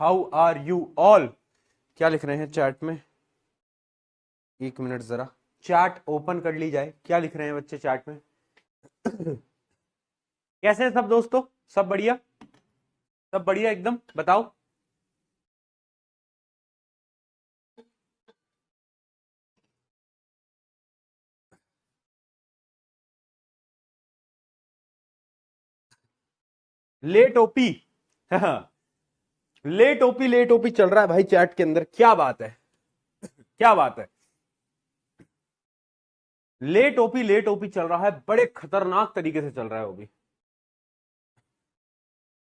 How are you all. क्या लिख रहे हैं चैट में? एक मिनट जरा चैट ओपन कर ली जाए। क्या लिख रहे हैं बच्चे चैट में? कैसे हैं सब दोस्तों? सब बढ़िया? सब बढ़िया एकदम? बताओ। Late OP. लेट ओपी चल रहा है भाई चैट के अंदर। क्या बात है, क्या बात है। लेट ओपी चल रहा है, बड़े खतरनाक तरीके से चल रहा है वो भी।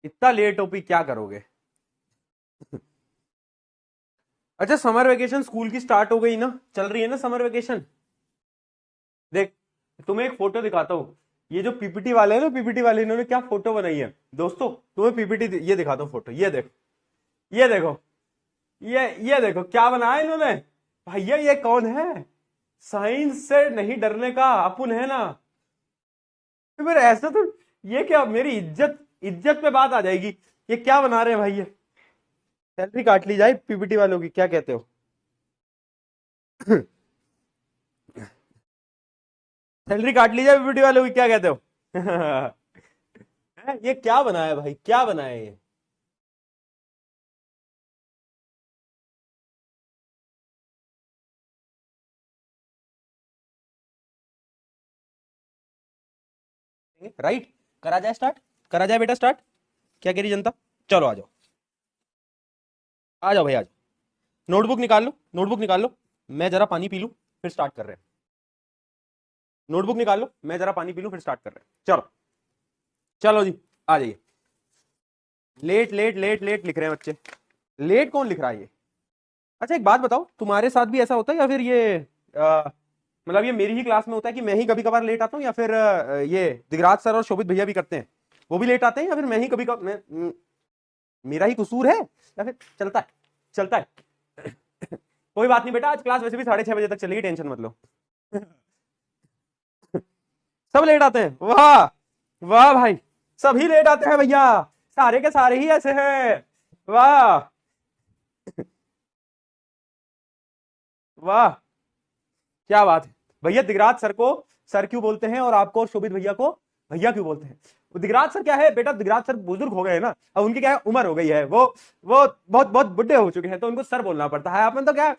इतना लेट ओपी क्या करोगे? अच्छा, समर वेकेशन स्कूल की स्टार्ट हो गई ना, चल रही है ना समर वेकेशन। देख, तुम्हें एक फोटो दिखाता हूं। ये जो पीपीटी वाले हैं ना, पीपीटी वाले, इन्होंने क्या फोटो बनाई है दोस्तों। तुम्हें पीपीटी ये दिखाता हूं फोटो। ये देखो, ये देखो, ये देखो क्या बनाया इन्होंने। भैया ये कौन है? साइंस से नहीं डरने का अपुन है ना। तो फिर ऐसा तो, ये क्या मेरी इज्जत, इज्जत पे बात आ जाएगी। ये क्या बना रहे हैं भाई? ये सैलरी काट ली जाए पीपीटी वालों की, क्या कहते हो? सैलरी काट ली जाए पीपीटी वालों की, क्या कहते हो? ये क्या बनाया भाई, क्या बनाया ये? राइट। करा जाए स्टार्ट, करा जाए बेटा स्टार्ट। क्या कह रही जनता? चलो आ जाओ, आ जाओ भाई आ जाओ। नोटबुक निकाल लो, नोटबुक निकाल लो। मैं जरा पानी पी लूं, फिर स्टार्ट कर रहे हैं। नोटबुक निकाल लो, मैं जरा पानी पी लूं, फिर स्टार्ट कर रहे हैं। चलो, चलो जी, आ जाइए। लेट लेट लेट लेट लिख रहे हैं बच्चे। लेट कौन लिख रहा है ये? अच्छा एक बात बताओ, तुम्हारे साथ भी ऐसा होता है या फिर ये मतलब ये मेरी ही क्लास में होता है कि मैं ही कभी कभार लेट आता हूँ, या फिर ये दिगराज सर और शोभित भैया भी करते हैं, वो भी लेट आते हैं, या फिर मैं ही कभी कभार मेरा ही कसूर है, या फिर चलता है, चलता है। कोई बात नहीं बेटा, आज क्लास वैसे भी 6:30 बजे तक चलेगी, टेंशन मत लो। सब लेट आते हैं, वाह वाह भाई। सभी लेट आते हैं भैया, सारे के सारे ही ऐसे हैं। वाह वाह, क्या बात है। भैया दिगराज सर को सर क्यों बोलते हैं और आपको और शोभित भैया को भैया क्यों बोलते हैं? वो दिगराज सर क्या है बेटा, दिगराज सर बुजुर्ग हो गए ना, अब उनकी क्या है, उम्र हो गई है, वो बहुत बहुत बुढ़े हो चुके हैं, तो उनको सर बोलना पड़ता है। अपन तो क्या,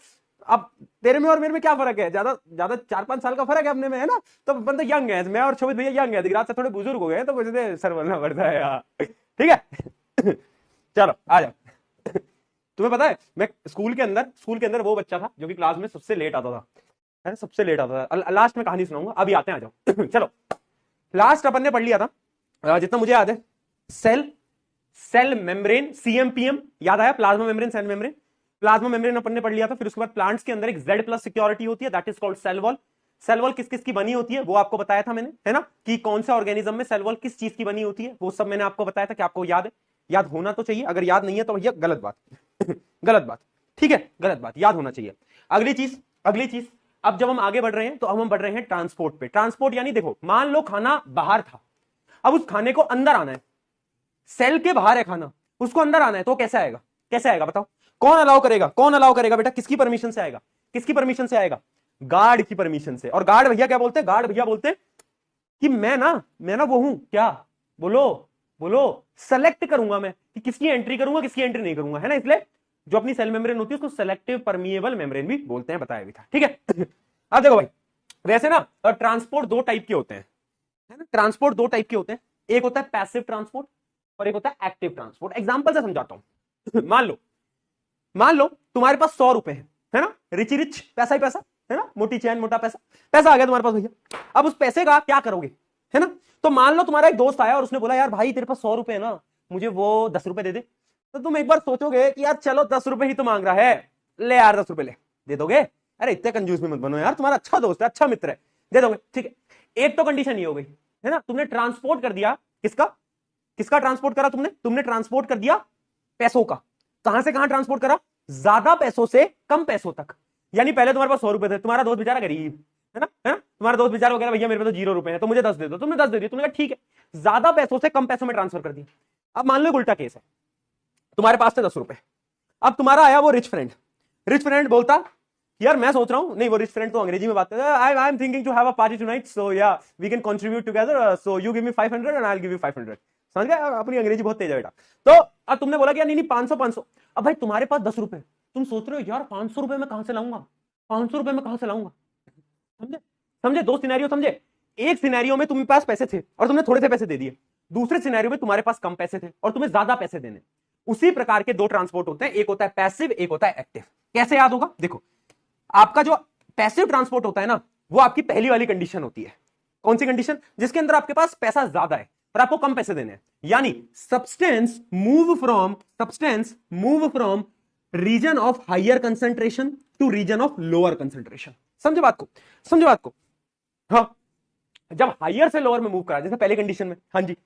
अब तेरे में और मेरे में क्या फर्क है? ज्यादा ज्यादा 4-5 साल का फर्क है अपने में, है ना। तो अपन तो यंग है, मैं और शोभित भैया यंग है, दिगराज सर थोड़े बुजुर्ग हो गए हैं, तो मुझे सर बोलना पड़ता है यार। ठीक है। चलो आ जाओ। तुम्हें पता है, मैं स्कूल के अंदर वो बच्चा था जो कि क्लास में सबसे लेट आता था, है सबसे लेट आता था। लास्ट में कहानी सुनाऊंगा, अभी आते हैं, आ जाओ। चलो, लास्ट अपन ने पढ़ लिया था, जितना मुझे याद है, सेल सेल मेम्ब्रेन, सीएमपीएम याद आया, plasma membrane, cell membrane. Plasma membrane अपन ने पढ़ लिया था। फिर उसके बाद प्लांट्स के अंदर एक Z+ सिक्योरिटी होती है, that is called cell wall. Cell wall किस किस की बनी होती है वो आपको बताया था मैंने, है ना, कि कौन सा ऑर्गेनिज्म में सेल वॉल किस चीज की बनी होती है, वो सब मैंने आपको बताया था। कि आपको याद है? याद होना तो चाहिए, अगर याद नहीं है तो भैया गलत बात। गलत बात, ठीक है, गलत बात, याद होना चाहिए। अगली चीज, अब जब हम आगे बढ़ रहे हैं तो अब हम बढ़ रहे हैं ट्रांसपोर्ट पे। ट्रांसपोर्ट यानी देखो, मान लो खाना बाहर था, अब उस खाने को अंदर आना है। सेल के बाहर है खाना, उसको अंदर आना है, तो कैसे आएगा? कैसे आएगा बताओ? कौन अलाउ करेगा? कौन अलाउ करेगा बेटा? किसकी परमिशन से आएगा? किसकी परमिशन से आएगा? गार्ड की परमिशन से। और गार्ड भैया क्या बोलते हैं? गार्ड भैया बोलते हैं कि मैं ना वो हूं क्या, बोलो बोलो, सेलेक्ट करूंगा मैं कि किसकी एंट्री करूंगा, किसकी एंट्री नहीं करूंगा, है ना। इसलिए जो अपनी सेल मेम्ब्रेन होती है उसको सेलेक्टिव परमिएबल मेम्ब्रेन भी बोलते हैं, बताया भी था, ठीक है। अब देखो भाई, वैसे ना ट्रांसपोर्ट दो टाइप के होते हैं, है ना। ट्रांसपोर्ट दो टाइप के होते हैं, एक होता है पैसिव ट्रांसपोर्ट और एक होता है एक्टिव ट्रांसपोर्ट। एग्जांपल से समझाता हूं। मान लो तुम्हारे पास 100 रुपए है ना, रिची रिच, पैसा ही पैसा, है ना, मोटी चैन मोटा पैसा, पैसा आ गया तुम्हारे पास भैया। अब उस पैसे का क्या करोगे, है ना। तो मान लो तुम्हारा एक दोस्त आया और उसने बोला यार भाई तेरे पास 100 रुपए है ना, मुझे वो 10 रुपए दे दे। तो तुम एक बार सोचोगे कि यार चलो 10 रुपए ही तो मांग रहा है, ले यार 10 रुपए ले, दे दोगे? अरे इतने कंजूस भी मत बनो यार, तुम्हारा अच्छा दोस्त है, अच्छा मित्र है, दे दोगे, ठीक है। एक तो कंडीशन ये हो गई, है ना, तुमने ट्रांसपोर्ट कर दिया, किसका किसका ट्रांसपोर्ट करा तुमने ट्रांसपोर्ट कर दिया पैसों का। कहां से कहां ट्रांसपोर्ट करा? ज्यादा पैसों से कम पैसों तक। यानी पहले तुम्हारे पास 100 रुपए थे, तुम्हारा दोस्त बेचारा गरीब, है ना, तुम्हारा दोस्त बेचारा वगैरह, भैया मेरे पे तो 0 रुपए है तो मुझे 10 दे दो, तुमने 10 दे दिया, तुमने कहा ठीक है, ज्यादा पैसों से कम पैसों में ट्रांसफर कर दिया। अब मान लो उल्टा केस है, तुम्हारे पास थे 10 रुपए, अब तुम्हारा आया वो रिच फ्रेंड बोलता यार मैं सोच रहा हूं, नहीं वो रिच फ्रेंड तो अंग्रेजी में बात करता है, I am thinking to have a party tonight, so या we can contribute together, so you give me 500 and I will give you 500। समझ गए? अपनी अंग्रेजी बहुत तेज है बेटा। तो अब तुमने बोला कि यार नहीं नहीं 500 अब भाई तुम्हारे पास 10 रुपए, तुम सोच रहे हो यार 500 रुपए मैं कहां से लाऊंगा, 500 रुपए मैं कहां से लाऊंगा। समझे? समझे? दो सिनेरियो समझे। एक सिनेरियो में तुम्हारे पास पैसे थे और तुमने थोड़े से पैसे दे दिए, दूसरे सिनेरियो में तुम्हारे पास कम पैसे थे और तुम्हें ज्यादा पैसे देने। उसी प्रकार के दो ट्रांसपोर्ट होते हैं, एक होता है पैसिव, एक होता है एक्टिव। कैसे याद होगा? देखो, आपका जो पैसिव ट्रांसपोर्ट होता है ना, वो आपकी पहली वाली कंडीशन होती है। कौन सी कंडीशन? जिसके अंदर आपके पास पैसा ज्यादा है पर आपको कम पैसे देने हैं, यानी substance move from region of higher concentration to region of lower concentration. समझे बात को? समझे बात को? हाँ, जब हायर से लोअर में मूव करा, जैसे पहले कंडीशन में। हाँ जी।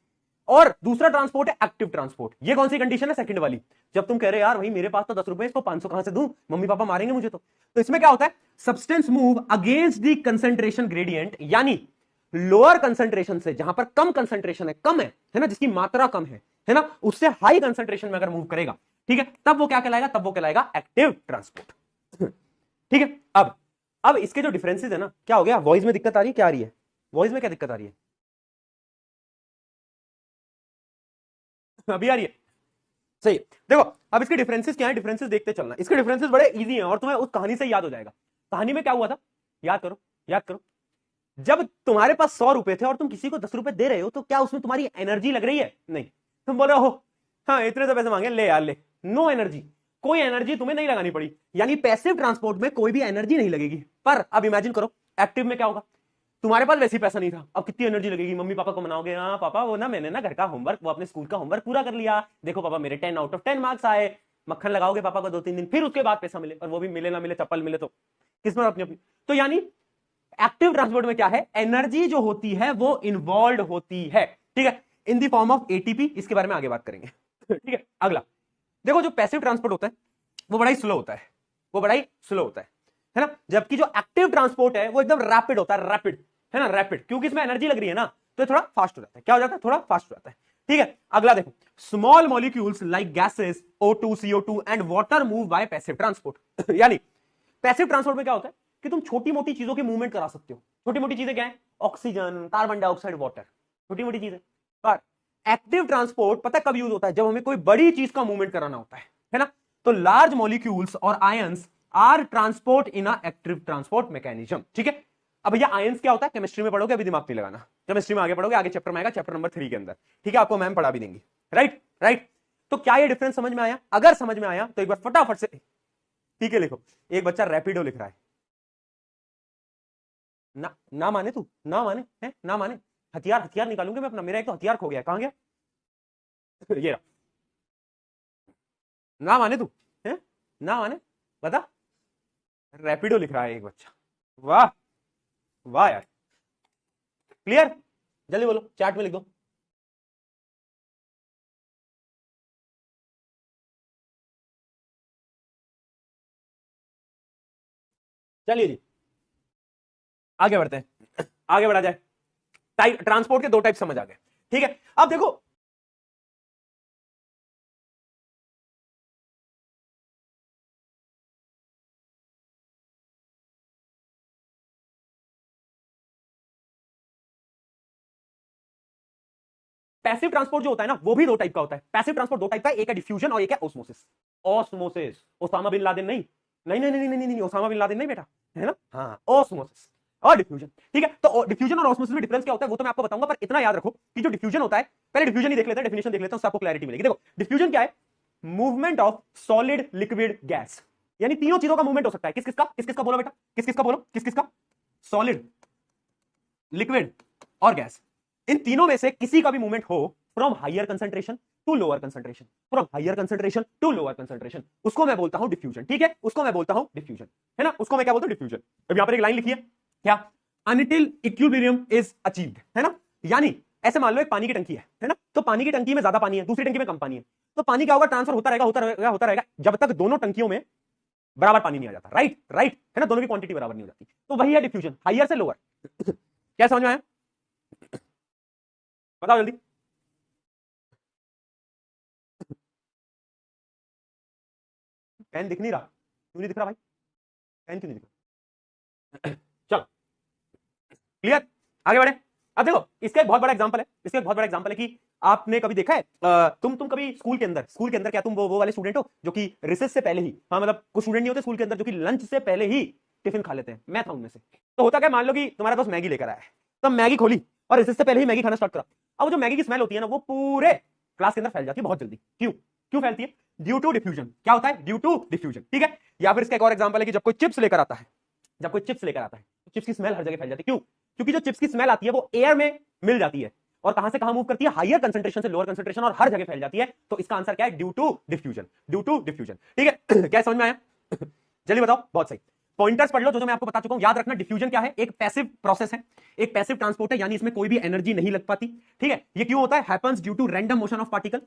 और दूसरा ट्रांसपोर्ट है एक्टिव ट्रांसपोर्ट। ये कौन सी कंडीशन है? सेकंड वाली। जब तुम कह रहे यार भाई मेरे पास तो 10 रुपए, इसको 500 कहां से दूं, मम्मी पापा मारेंगे मुझे तो इसमें क्या होता है? Substance move against the concentration gradient, यानी लोअर कंसेंट्रेशन से, जहां पर कम कंसेंट्रेशन है, कम है ना, जिसकी मात्रा कम है ना, उससे हाई कंसेंट्रेशन में अगर मूव करेगा, ठीक है, तब वो क्या कहलाएगा? तब वो कहलाएगा एक्टिव ट्रांसपोर्ट। ठीक है। अब इसके जो डिफरेंसेस है ना, क्या हो गया? वॉइस में दिक्कत आ रही है? क्या आ रही है वॉइस में? क्या दिक्कत आ रही है? अभी आ रही है? सही। देखो, अब इसके डिफरेंसेस क्या है, डिफरेंसेस देखते चलना। इसके डिफरेंसेस बड़े इजी हैं और तुम्हें उस कहानी से याद हो जाएगा। कहानी में क्या हुआ था? याद करो, याद करो। जब तुम्हारे पास 100 रुपए थे और तुम किसी को 10 रुपए दे रहे हो, तो क्या उसमें तुम्हारी एनर्जी लग रही है? नहीं। तुम बोल रहे हो हाँ इतने तो पैसे मांगे, ले यार ले। नो एनर्जी, कोई एनर्जी तुम्हें नहीं लगानी पड़ी, यानी पैसिव ट्रांसपोर्ट में कोई भी एनर्जी नहीं लगेगी। पर अब इमेजिन करो एक्टिव में क्या होगा? तुम्हारे पास वैसे ही पैसा नहीं था, अब कितनी एनर्जी लगेगी? मम्मी पापा को मनाओगे, हाँ पापा वो ना मैंने ना घर का होमवर्क, वो अपने स्कूल का होमवर्क पूरा कर लिया, देखो पापा मेरे 10 आउट ऑफ 10 मार्क्स आए। मक्खन लगाओगे पापा को 2-3 दिन, फिर उसके बाद पैसा मिले, और वो भी मिले ना मिले, चप्पल मिले तो किस्मत अपनी अपनी। तो यानी एक्टिव ट्रांसपोर्ट में क्या है? एनर्जी जो होती है वो इन्वॉल्व होती है, ठीक है, in the form of ATP. इसके बारे में आगे बात करेंगे। ठीक है। अगला देखो, जो पैसिव ट्रांसपोर्ट होता है वो बड़ा ही स्लो होता है, वो बड़ा ही स्लो होता है ना, जबकि जो एक्टिव ट्रांसपोर्ट है वो एकदम रैपिड होता है, रैपिड, है ना, रैपिड, क्योंकि इसमें एनर्जी लग रही है ना, तो थोड़ा फास्ट हो जाता है। क्या हो जाता है? थोड़ा फास्ट हो जाता है। ठीक है। अगला देखो, small molecules like gases O2 CO2 and water move by passive transport. यानी पैसिव ट्रांसपोर्ट में क्या होता है कि तुम छोटी मोटी चीजों की मूवमेंट करा सकते हो। छोटी मोटी चीजें क्या है? ऑक्सीजन, कार्बन डाइऑक्साइड, वाटर, छोटी मोटी चीजें। पर एक्टिव ट्रांसपोर्ट पता कब यूज होता है? जब हमें कोई बड़ी चीज का मूवमेंट कराना होता है ना। तो लार्ज मॉलिक्यूल्स और ions are transport in a active transport mechanism. ठीक है। अब भैया आयंस क्या होता है? केमिस्ट्री में पढ़ोगे, अभी दिमाग नहीं लगाना, केमिस्ट्री में आगे पढ़ोगे, आगे चैप्टर में आएगा, चैप्टर नंबर 3 के अंदर। ठीक है, आपको मैम पढ़ा भी देंगी। Right right. तो क्या ये डिफरेंस समझ में आया? अगर समझ में आया तो एक बार फटाफट से ठीक है लिखो। एक बच्चा रैपिडो लिख रहा है। ना ना माने, तू ना माने है, ना माने। हथियार हथियार निकालूंगा मैं अपना, मेरा एक तो हथियार खो गया, कहां गया? ये रहा। ना माने तू है, ना माने, बता। रैपिडो लिख रहा है एक बच्चा। वाह, वाह यार। क्लियर? जल्दी बोलो, चैट में लिख दो। चलिए जी, आगे बढ़ते हैं, आगे बढ़ा जाए। टाइप ट्रांसपोर्ट के दो टाइप समझ आ गए। ठीक है। अब देखो, पैसिव ट्रांसपोर्ट जो होता है ना, वो भी दो टाइप का होता है। पैसिव ट्रांसपोर्ट दो टाइप का है, एक है डिफ्यूजन और एक है osmosis. Osmosis, Osama bin Laden नहीं, नहीं नहीं नहीं नहीं नहीं, नहीं ओसामा बिन लादेन नहीं बेटा, है ना। हाँ, ऑस्मोसिस और डिफ्यूजन। ठीक है। तो डिफ्यूजन और ऑस्मोसिस में डिफरेंस क्या होता है वो तो मैं आपको बताऊंगा, पर इतना याद रखो कि जो डिफ्यूजन होता है, पहले डिफ्यूजन ही देख लेते हैं, डेफिनेशन देख लेते हैं, उससे आपको क्लैरिटी मिलेगी। देखो डिफ्यूजन क्या है? Movement of solid, liquid, gas, यानी तीनों चीजों का मूवमेंट हो सकता है। किस किसका? किस किसका बोलो बेटा, किस किसका बोलो, किस किसका? सॉलिड, लिक्विड और गैस। इन तीनों में से किसी का भी मूवमेंट हो from higher concentration to lower concentration, from higher concentration to lower concentration, उसको मैं बोलता हूं डिफ्यूजन। ठीक है, उसको मैं बोलता हूं डिफ्यूजन, है ना, उसको मैं क्या बोलता हूं? डिफ्यूजन। अब यहां पर एक लाइन लिखी है, क्या? अनटिल इक्विलिब्रियम इज अचीव्ड, है ना। यानी ऐसे मान लो एक पानी की टंकी है ना, तो पानी की टंकी में ज्यादा पानी है, दूसरी टंकी में कम पानी है, तो पानी क्या होगा? ट्रांसफर होता रहेगा, होता रहेगा, होता रहेगा, जब तक दोनों टंकियों में बराबर पानी नहीं आ जाता। राइट राइट, है ना, दोनों की क्वांटिटी बराबर नहीं हो जाती, तो वही है डिफ्यूजन, हायर से लोअर। क्या समझ में आया? बताओ जल्दी। पेन दिख नहीं रहा, क्यों नहीं दिख रहा भाई, पेन क्यों नहीं दिख रहा? चलो क्लियर, आगे बढ़े। अब देखो इसका एक बहुत बड़ा एग्जांपल है, इसका एक बहुत बड़ा एग्जांपल है कि आपने कभी देखा है तुम कभी स्कूल के अंदर क्या तुम वो वाले स्टूडेंट हो जो कि रिसेस से पहले ही, हाँ मतलब कुछ स्टूडेंट नहीं होते स्कूल के अंदर जो कि लंच से पहले ही टिफिन खा लेते हैं, मैं था उनमें से। तो होता क्या, मान लो कि तुम्हारा दोस्त मैगी लेकर आया है, तो मैगी खोली और रिसेस से पहले ही मैगी खाना स्टार्ट करा। अब वो जो मैगी की स्मेल होती है ना वो पूरे क्लास के अंदर फैल जाती है बहुत जल्दी। क्यों क्यों फैलती है? Due to diffusion. क्या होता है? ड्यू टू डिफ्यूजन, ठीक है। या फिर इसका एक और एग्जांपल है कि जब कोई चिप्स लेकर आता है, जब कोई चिप्स लेकर आता है तो चिप्स की स्मेल हर जगह फैल जाती है। क्यों? क्योंकि जो चिप्स की स्मेल आती है वो एयर में मिल जाती है और कहां से कहां मूव करती है, हायर कंसंट्रेशन से लोअर कंसंट्रेशन, और हर जगह फैल जाती है। तो इसका आंसर क्या है? Due to diffusion, due to diffusion, ठीक है। क्या समझ में आया? जल्दी बताओ, बहुत सही। पॉइंटर्स पढ़ लो जो मैं आपको बता चुका हूं। याद रखना डिफ्यूजन क्या है, एक पैसिव प्रोसेस है, एक पैसिव ट्रांसपोर्ट है, यानी इसमें कोई भी एनर्जी नहीं लग पाती, ठीक है। ये क्यों होता है? Happens due to random motion of particle.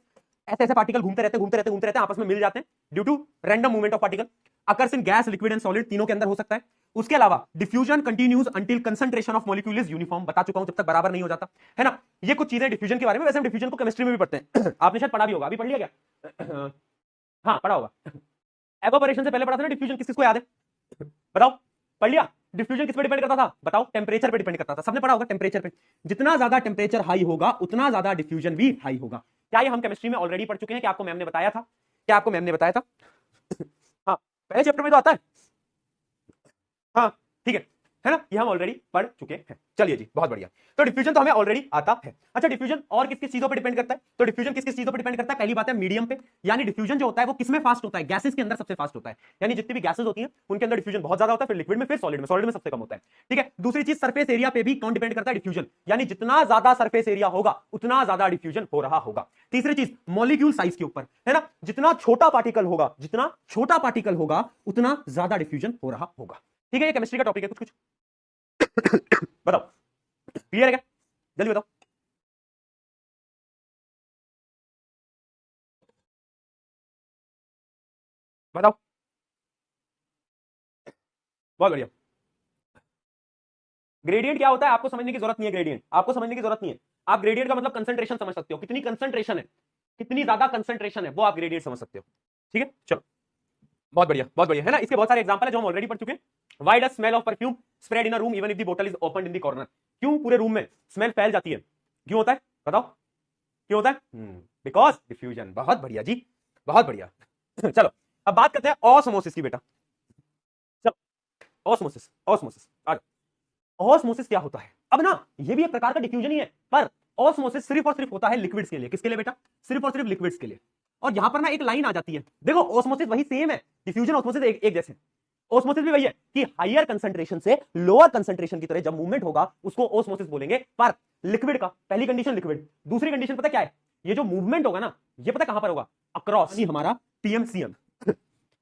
ऐसे ऐसे पार्टिकल घूमते रहते आपस में मिल जाते हैं due to random movement of particle. Occurs in gas, liquid and solid, तीनों के अंदर हो सकता है। उसके अलावा diffusion continues until concentration of molecule is uniform, बता चुका हूं, जब तक बराबर नहीं हो जाता है ना। ये कुछ चीजें डिफ्यूजन के बारे में। वैसे हम डिफ्यूजन को केमिस्ट्री में भी पढ़ते हैं आपने शायद पढ़ा भी होगा, अभी पढ़ लिया क्या? हाँ पढ़ा होगा। एवापोरेशन से पहले पढ़ा था ना डिफ्यूजन, किसको याद है बताओ? पढ़ लिया? डिफ्यूजन किस पे डिपेंड करता था बताओ? टेम्परेचर पे डिपेंड करता था, सबने पढ़ा होगा टेम्परेचर पे। जितना ज्यादा टेम्परेचर हाई होगा उतना ज्यादा डिफ्यूजन भी हाई होगा। क्या ये हम केमिस्ट्री में ऑलरेडी पढ़ चुके हैं? क्या आपको मैम ने बताया था? क्या आपको मैम ने बताया था? हाँ पहले चैप्टर में तो आता है, हाँ ठीक है ना, ये हम ऑलरेडी पढ़ चुके हैं। चलिए जी, बहुत बढ़िया। तो डिफ्यूजन तो हमें ऑलरेडी आता है। अच्छा डिफ्यूजन और किस किस चीजों पे डिपेंड करता है? तो डिफ्यूजन किस किस चीजों पे डिपेंड करता है? पहली बात है मीडियम पे, यानी डिफ्यूजन जो होता है वो किसमें फास्ट होता है? गैसेस के अंदर सबसे फास्ट होता है, यानी जितनी भी गैसेस होती हैं उनके अंदर डिफ्यूजन बहुत ज्यादा होता है, फिर लिक्विड में, फिर सॉलिड में, सॉलिड में सबसे कम होता है, ठीक है। दूसरी चीज सरफेस एरिया पे भी कौन डिपेंड करता है? डिफ्यूजन, यानी जितना ज्यादा सरफेस एरिया होगा उतना ज्यादा डिफ्यूजन हो रहा होगा। तीसरी चीज मॉलिक्यूल साइज के ऊपर, है ना, जितना छोटा पार्टिकल होगा, जितना छोटा पार्टिकल होगा उतना ज्यादा डिफ्यूजन हो रहा होगा, ठीक है। ये केमिस्ट्री का टॉपिक है, कुछ कुछ बताओ, क्लियर है क्या? जल्दी बताओ। बताओ, बहुत बढ़िया। ग्रेडियंट क्या होता है आपको समझने की जरूरत नहीं है, ग्रेडियंट आपको समझने की जरूरत नहीं है। आप ग्रेडियंट का मतलब कंसंट्रेशन समझ सकते हो, कितनी कंसंट्रेशन है, कितनी ज्यादा कंसंट्रेशन है, वो आप ग्रेडियंट समझ सकते हो, ठीक है। चलो बहुत बढ़िया है ना। इसके बहुत सारे एग्जांपल है जो हम ऑलरेडी पढ़ चुके हैं। Why does smell of perfume spread in a room even if the बोतल is open in the corner? क्यों पूरे रूम में स्मेल फैल जाती है? क्यों होता है बताओ? क्यों होता है? Because diffusion. बहुत बढ़िया जी, बहुत बढ़िया। चलो अब बात करते हैं ऑस्मोसिस की बेटा। चलो ऑस्मोसिस, ऑस्मोसिस आ जाओ। ऑस्मोसिस क्या होता है? अब ना ये भी एक प्रकार का डिफ्यूजन ही है, पर ऑस्मोसिस सिर्फ और सिर्फ होता है लिक्विड्स के लिए। किसके लिए बेटा? सिर्फ और सिर्फ लिक्विड्स के लिए। और यहां पर ना एक लाइन आ जाती है, देखो ऑस्मोसिस वही सेम है, डिफ्यूजन ऑस्मोसिस एक जैसे। ऑस्मोसिस भी वही है कि हायर कंसंट्रेशन से लोअर कंसंट्रेशन की तरह जब मूवमेंट होगा उसको ऑस्मोसिस बोलेंगे। पर लिक्विड का पहली कंडीशन लिक्विड, दूसरी कंडीशन पता क्या है? ये जो मूवमेंट होगा ना ये पता कहां पर होगा? अक्रॉस, हमारा पीएमसीएम।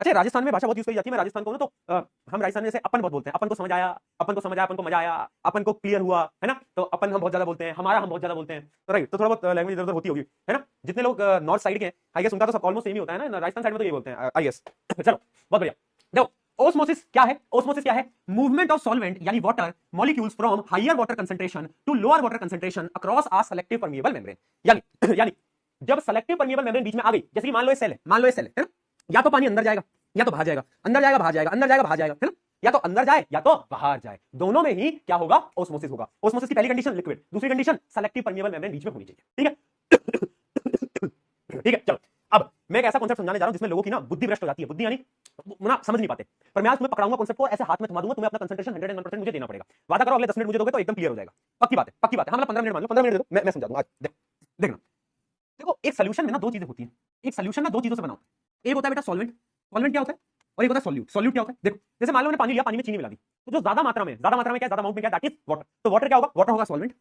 अच्छा राजस्थान में भाषा बहुत यूज करी जाती है, मैं राजस्थान को हूं ना, तो हम राजस्थान में जैसे अपन बहुत बोलते हैं, अपन को समझ आया, अपन को समझ आया, अपन को मजा आया, अपन को क्लियर हुआ, है ना। तो अपन हम बहुत ज्यादा बोलते हैं, हमारा हम बहुत ज्यादा बोलते हैं, तो राइट। तो थोड़ा बहुत लैंग्वेज इधर उधर होती होगी, है ना। जितने लोग नॉर्थ साइड के हैं आई गेस उनका तो सब ऑलमोस्ट सेम ही होता है ना, राजस्थान साइड में तो ये बोलते हैं आई गेस। चलो बहुत बढ़िया। देखो ऑस्मोसिस क्या है? ऑस्मोसिस क्या है? मूवमेंट ऑफ सॉल्वेंट यानी water molecules from higher water concentration to lower water concentration across a selective permeable membrane. यानी यानी जब सेलेक्टिव परमिएबल मेम्ब्रेन बीच में आ गई, जैसे कि मान लो ये सेल है, मान लो ये सेल है ना, या तो पानी अंदर जाएगा या तो बाहर जाएगा, अंदर जाएगा बाहर जाएगा, अंदर जाएगा बाहर जाएगा, है ना। या तो अंदर जाए या तो बाहर जाए, दोनों में ही क्या होगा? ऑस्मोसिस होगा। ऑस्मोसिस की पहली कंडीशन लिक्विड, दूसरी कंडीशन सेलेक्टिव परमिएबल मेम्ब्रेन बीच में होनी चाहिए, ठीक है। ठीक है चलो अब मैं एक ऐसा कॉन्सेप्ट समझाने जा रहा हूं जिसमें लोगों की ना बुद्धि भ्रष्ट हो जाती है, बुद्धि यानी ना समझ नहीं पाते। पर मैं आज तुम्हें पकड़ाऊंगा कॉन्सेप्ट को, ऐसे हाथ में थमा दूंगा, तुम्हें अपना कंसंट्रेशन 101% मुझे देना पड़ेगा। वादा करो अगले 10 मिनट मुझे दोगे तो एकदम क्लियर हो जाएगा। पक्की बात है, पक्की बात है। हाँ मतलब 15 मिनट मान लो, 15 मिनट दे दो, मैं समझा दूंगा आज। देखना, देखो एक सोल्यूशन में ना दो चीजें होती हैं, एक सोल्यूशन ना दो चीजों से बना होता है। एक होता है बेटा सॉल्वेंट, सॉल्वेंट क्या होता है, और एक होता है सॉल्यूट। सॉल्यूट क्या होता है? देखो जैसे मान लो मैंने पानी लिया, पानी में चीनी मिला दी, तो जो ज्यादा मात्रा में, ज्यादा मात्रा में क्या, ज्यादा अमाउंट में क्या, दैट इज वाटर। तो वाटर क्या होगा? वाटर होगा सॉल्वेंट,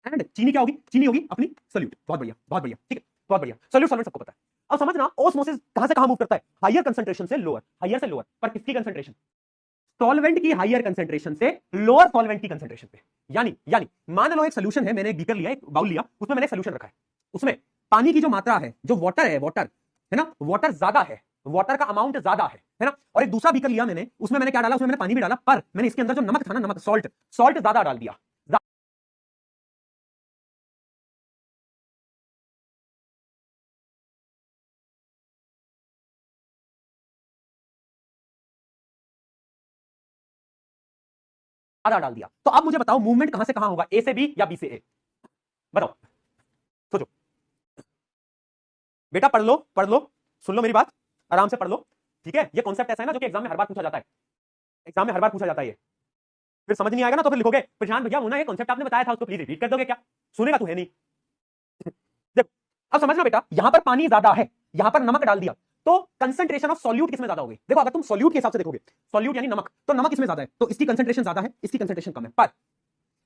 एंड चीनी क्या होगी? चीनी होगी अपनी सॉल्यूट। बहुत बढ़िया, ठीक है, बहुत बढ़िया। सॉल्यूट सॉल्वेंट सबको पता है। अब समझना ऑस्मोसिस कहां से कहां मूव करता है? हायर कंसंट्रेशन से लोअर, हायर से लोअर, पर किसकी कंसंट्रेशन? सॉल्वेंट की हायर कंसंट्रेशन से लोअर सॉल्वेंट की कंसंट्रेशन पे। यानी यानी मान लो एक सोल्यूशन है, मैंने एक बीकर लिया, एक बाउल लिया, उसमें मैंने एक सोल्यूशन रखा है, उसमें पानी की जो मात्रा है, जो वाटर है, वाटर है ना, वाटर ज्यादा है, वाटर का अमाउंट ज्यादा है ना। और एक दूसरा बीकर लिया मैंने, उसमें मैंने क्या डाला? उसमें मैंने पानी भी डाला, पर मैंने इसके अंदर जो नमक था ना, नमक, सॉल्ट, सॉल्ट ज्यादा डाल दिया। आधा डाल दिया। तो अब मुझे बताओ मूवमेंट कहां से कहां होगा, ए से बी या बी से ए? बताओ, सोचो बेटा, पढ़ लो, सुन लो मेरी बात, आराम से पढ़ लो, ठीक है? ये कॉन्सेप्ट ऐसा है ना जो कि एग्जाम में हर बार पूछा जाता है, एग्जाम में हर बार पूछा जाता है। ये फिर समझ नहीं आएगा ना तो फिर लिखोगे प्रशांत भैया वो ना ये कॉन्सेप्ट आपने बताया था उसको प्लीज रिपीट कर दोगे क्या? सुनेगा तू है नहीं। देखो अब समझना बेटा, यहां पर पानी ज्यादा है, यहां पर नमक डाल दिया, तो कंसंट्रेशन ऑफ सॉल्यूट किसमें ज्यादा होगी? देखो अगर तुम सॉल्यूट के हिसाब से देखोगे, सॉल्यूट यानी नमक, तो नमक इसमें ज्यादा है, तो इसकी कंसंट्रेशन ज्यादा है, इसकी कंसंट्रेशन कम है। पर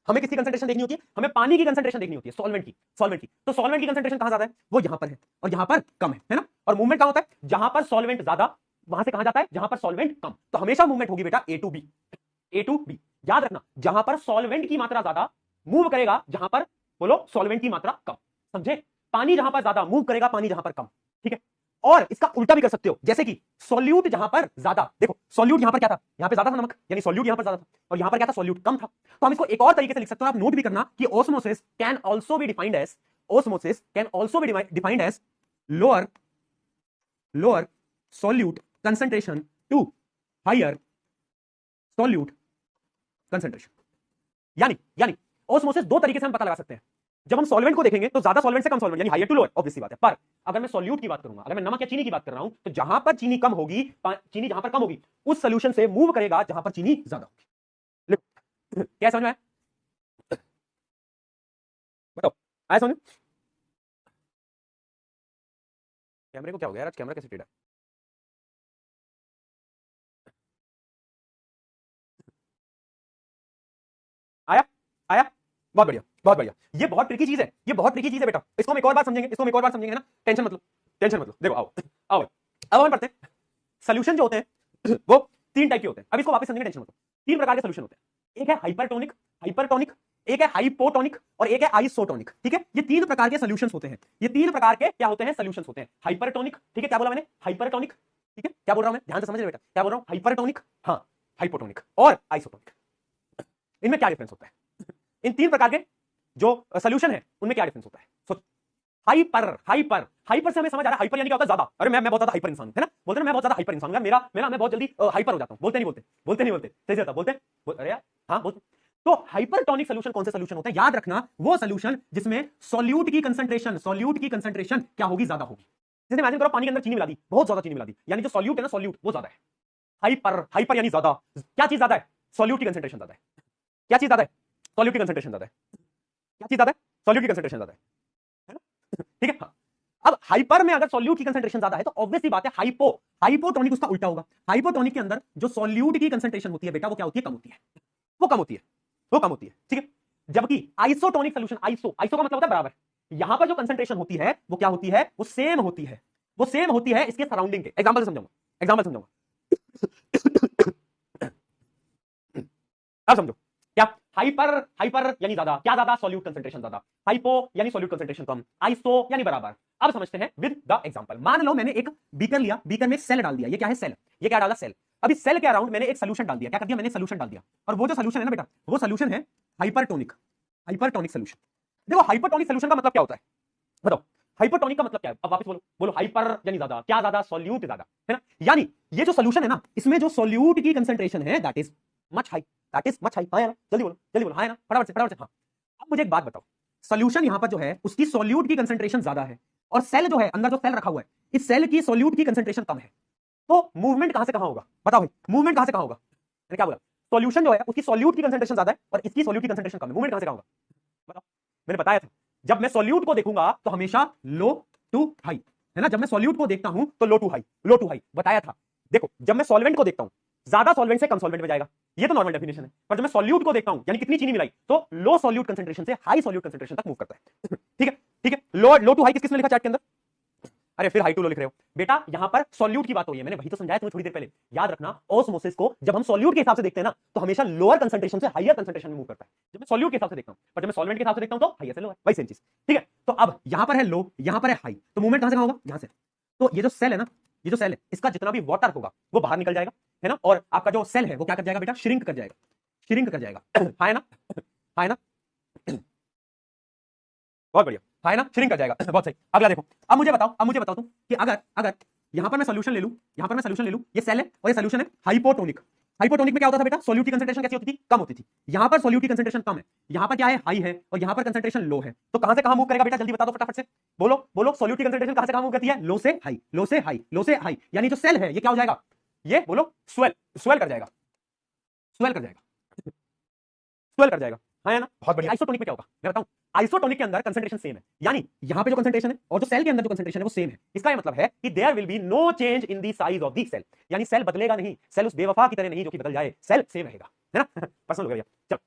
हमें किसकी कंसंट्रेशन देखनी होती है? हमें पानी की कंसंट्रेशन देखनी होती है, सॉल्वेंट की, सॉल्वेंट की। तो सॉल्वेंट की कंसंट्रेशन कहां ज्यादा है? वो यहां पर है और यहां पर कम है ना? और मूवमेंट कहां होता है? जहां पर सॉल्वेंट ज्यादा वहां से कहां जाता है? जहां पर सॉल्वेंट कम। तो हमेशा मूवमेंट होगी बेटा A to B, A to B. याद रखना, जहां पर सॉल्वेंट की मात्रा ज्यादा मूव करेगा, जहां पर बोलो सॉल्वेंट की मात्रा कम। समझे? पानी जहां पर ज्यादा मूव करेगा, पानी जहां पर कम, ठीक है? और इसका उल्टा भी कर सकते हो, जैसे कि सॉल्यूट जहां पर ज्यादा, देखो सॉल्यूट यहां पर क्या था? यहां पे ज्यादा था नमक, यानी सॉल्यूट यहां पर ज्यादा था, और यहां पर क्या था? सॉल्यूट कम था। तो हम इसको एक और तरीके से लिख सकते हो, आप नोट भी करना कि osmosis can also be defined as, osmosis can also be defined as lower solute concentration to higher solute concentration. यानी ऑस्मोसिस दो तरीके से हम पता लगा सकते हैं। जब हम सॉल्वेंट को देखेंगे तो ज्यादा सॉल्वेंट से कम सॉल्वेंट, यानी हायर टू लोअर, ऑब्वियस सी बात है। पर अगर मैं सॉल्यूट की बात करूंगा, अगर मैं नमक या चीनी की बात कर रहा हूं, तो जहां पर चीनी कम होगी, चीनी जहां पर कम होगी उस सोल्यूशन से मूव करेगा जहां पर चीनी ज्यादा होगी। क्या समझ में आया? बताओ, आया समझ? कैमरे को क्या हो गया यार, आज कैमरा कैसे टेढ़ा है? आया आया, बहुत बढ़िया बहुत बढ़िया। ये बहुत ट्रिकी चीज है, ये बहुत ट्रिकी चीज है बेटा, इसको हम एक और बार समझेंगे, इसको हम एक और बार समझेंगे ना। टेंशन मतलब, टेंशन मतलब, देखो आओ आओ, अब हम पढ़ते हैं। सोल्यूशन जो होते हैं वो तीन टाइप के होते हैं। अब इसको वापस समझेंगे, टेंशन मतलब। तीन प्रकार के सोल्यूशन होते हैं, एक है हाइपरटोनिक, हाइपरटोनिक, एक है हाइपोटोनिक और एक है आइसोटोनिक, ठीक है? ये तीन प्रकार के सोल्यूशंस होते हैं, ये तीन प्रकार के क्या होते हैं? सोल्यूशंस होते हैं। हाइपरटोनिक, ठीक है, क्या बोला मैंने? हाइपरटोनिक, ठीक है, क्या बोल रहा हूं मैं? ध्यान से समझ ले बेटा, क्या बोल रहा हूं? हाइपरटोनिक, हाँ, हाइपोटोनिक और आइसोटोनिक। इनमें क्या डिफरेंस होता है? इन तीन प्रकार के जो सोल्यूशन है उनमें क्या डिफरेंस होता है? सोच। हाइपर हाइपर हाइपर से हमें समझ आ रहा है, हाइपर यानी क्या होता है? ज्यादा। अरे मैं बहुत ज्यादा हाइपर इंसान हूं, है ना? बोलते हैं मैं बहुत ज्यादा हाइपर इंसान हूं, मेरा मेरा मैं बहुत जल्दी हाइपर हो जाता हूं। बोलते नहीं बोलते? बोलते नहीं बोलते? सही से बता, बोलते? अरे यार हाँ बोलते। तो हाइपरटोनिक सोल्यूशन कौन से सोल्यूशन होते हैं? याद रखना, वो सोल्यूशन जिसमें सॉल्यूट की कंसंट्रेशन क्या होगी? ज्यादा होगी। जैसे इमेजिन करो पानी के अंदर चीनी मिला दी, बहुत ज्यादा चीनी मिला दी, यानी जो सॉल्यूट है ना, सॉल्यूट वो ज्यादा है। हाइपर हाइपर यानी ज्यादा। क्या चीज ज्यादा है? सॉल्यूट की कंसंट्रेशन ज्यादा है। क्या चीज ज्यादा है? सॉल्यूट की कंसंट्रेशन ज्यादा है। क्या चीज ज्यादा है? सॉल्यूट की कंसंट्रेशन ज्यादा है ना? ठीक है हाँ। अब हाइपर में अगर सॉल्यूट की कंसंट्रेशन ज्यादा है तो ऑब्वियस सी बात है हाइपोटोनिक उसका उल्टा होगा। हाइपोटोनिक के अंदर जो सॉल्यूट की कंसंट्रेशन होती है बेटा, वो क्या होती है? कम होती है, वो कम होती है, वो कम होती है, ठीक है? जबकि आइसोटोनिक सोल्यूशन, आइसो का मतलब होता है बराबर, यहां पर जो कंसंट्रेशन होती है वो क्या होती है? वो सेम होती है, वो सेम होती है इसके सराउंडिंग के। एग्जांपल से समझाऊंगा, एग्जांपल समझाऊंगा। अब समझो क्या? हाइपर हाइपर यानी ज्यादा, क्या ज्यादा? सॉल्यूट कंसंट्रेशन ज्यादा। हाइपो यानी सॉल्यूट कंसंट्रेशन कम। आइसो यानी बराबर। अब समझते हैं विद द एग्जांपल। मान लो मैंने एक बीकर लिया, बीकर में सेल डाल दिया। ये क्या है? सेल। ये क्या डाला? सेल। अब इस सेल के अराउंड मैंने एक सोल्यूशन डाल दिया। क्या कर दिया मैंने? सोल्यूशन डाल दिया। और वो जो सोल्यूशन है ना बेटा, वो सोल्यूशन है हाइपरटोनिक, हाइपरटोनिक सोल्यूशन। देखो हाइपरटोनिक सोल्यूशन का मतलब क्या होता है? बताओ, हाइपरटोनिक का मतलब क्या है? अब वापस बोलो, बोलो हाइपर यानी ज्यादा, क्या ज्यादा? सॉल्यूट ज्यादा, है ना? यानी ये जो सॉल्यूशन है ना, इसमें जो सॉल्यूट की कंसंट्रेशन है that is much high, that is much high. हाँ या ना? जल्दी बोलो, जल्दी बोलो, हाँ या ना? फटाफट से, फटाफट से। हाँ। अब मुझे एक बात बताओ, सॉल्यूशन यहां पर जो है उसकी सॉल्यूट की कंसंट्रेशन ज्यादा है, और सेल जो है अंदर, जो सेल रखा हुआ है, इस सेल की सॉल्यूट की कंसंट्रेशन कम है, तो मूवमेंट कहां से कहां होगा? बताओ भाई, मूवमेंट कहां से कहां होगा? मैंने क्या बोला? सॉल्यूशन जो है उसकी सॉल्यूट की कंसंट्रेशन ज्यादा है और इसकी सॉल्यूट की कंसंट्रेशन कम है, मूवमेंट कहां से कहां होगा? बताओ। मैंने बताया था, जब मैं सॉल्यूट को देखूंगा तो हमेशा लो टू हाई, है ना? जब मैं सॉल्यूट को देखता हूं तो low to high, low to high बताया था। देखो जब मैं सॉल्वेंट को देखता हूं, ज्यादा सॉल्वेंट से कम सॉल्वेंट में जाएगा, ये तो नॉर्मल डेफिनेशन है। पर जब मैं सॉल्यूट को देखता हूं, यानी कितनी चीनी मिलाई, तो लो सॉल्यूट कंसंट्रेशन से हाई सॉल्यूट कंसंट्रेशन तक मूव करता है। ठीक है, ठीक है। लो टू हाई किस किस ने लिखा चैट के अंदर? अरे फिर हाई टू लो लिख रहे हो बेटा, यहां पर सॉल्यूट की बात हो रही है, मैंने वही तो समझाया तुम्हें थोड़ी देर पहले। याद रखना, ऑस्मोसिस को जब हम सॉल्यूट के हिसाब से देखते हैं ना, तो हमेशा लोअर कंसंट्रेशन से हायर कंसंट्रेशन में मूव करता है, जब मैं सॉल्यूट के हिसाब से देखता हूं। पर जब मैं सॉल्वेंट के हिसाब से देखता हूं तो हायर से लोअर, वही सेम चीज। ठीक है, तो अब यहां पर है लो, यहां पर है हाई, तो मूवमेंट कहां से कहां होगा? यहां से। तो ये जो सेल है ना, ये जो सेल है, इसका जितना भी वाटर होगा वो बाहर निकल जाएगा, है ना? और आपका जो सेल है वो क्या कर जाएगा बेटा? श्रिंक कर जाएगा, श्रिंक कर जाएगा। है ना? है ना? बहुत बढ़िया, है ना? श्रिंक कर जाएगा। बहुत सही। अगला देखो, अब मुझे बताओ, अब मुझे बताओ तुम कि अगर अगर यहां पर मैं सॉल्यूशन ले लूं, यहां पर मैं सॉल्यूशन ले लूं, ये सेल है और ये सॉल्यूशन है हाइपोटोनिक, हाइपोटोनिक में क्या होता था बेटा, सॉल्यूट की कंसंट्रेशन कैसी होती थी, कम होती थी। यहां पर सॉल्यूट की कंसंट्रेशन कम है, यहां पर क्या है, हाई है, और यहां पर कंसंट्रेशन लो है। तो कहां से कहां मूव करेगा बेटा, जल्दी बता दो फटाफट से, बोलो बोलो, सॉल्यूट की कंसंट्रेशन कहां से कहां मूव करती है, लो से हाई, लो से हाई, लो से हाई। यानी जो सेल है ये क्या हो जाएगा, ये बोलो स्वेल, स्वेल कर जाएगा, स्वेल कर जाएगा, स्वेल कर जाएगा। हाँ है ना, बहुत बढ़िया। आइसोटोनिक में क्या होगा मैं बताऊं, आइसोटोनिक के अंदर कंसंट्रेशन सेम है, यानी यहां पे जो कंसंट्रेशन है और जो सेल के अंदर जो कंसंट्रेशन है वो सेम है। इसका मतलब है कि there will be no change in the size of the cell, यानी सेल बदलेगा नहीं, सेल उस बेवफा की तरह नहीं जो कि बदल जाए, सेल सेम रहेगा, है ना। पर्सनल हो गया, चलो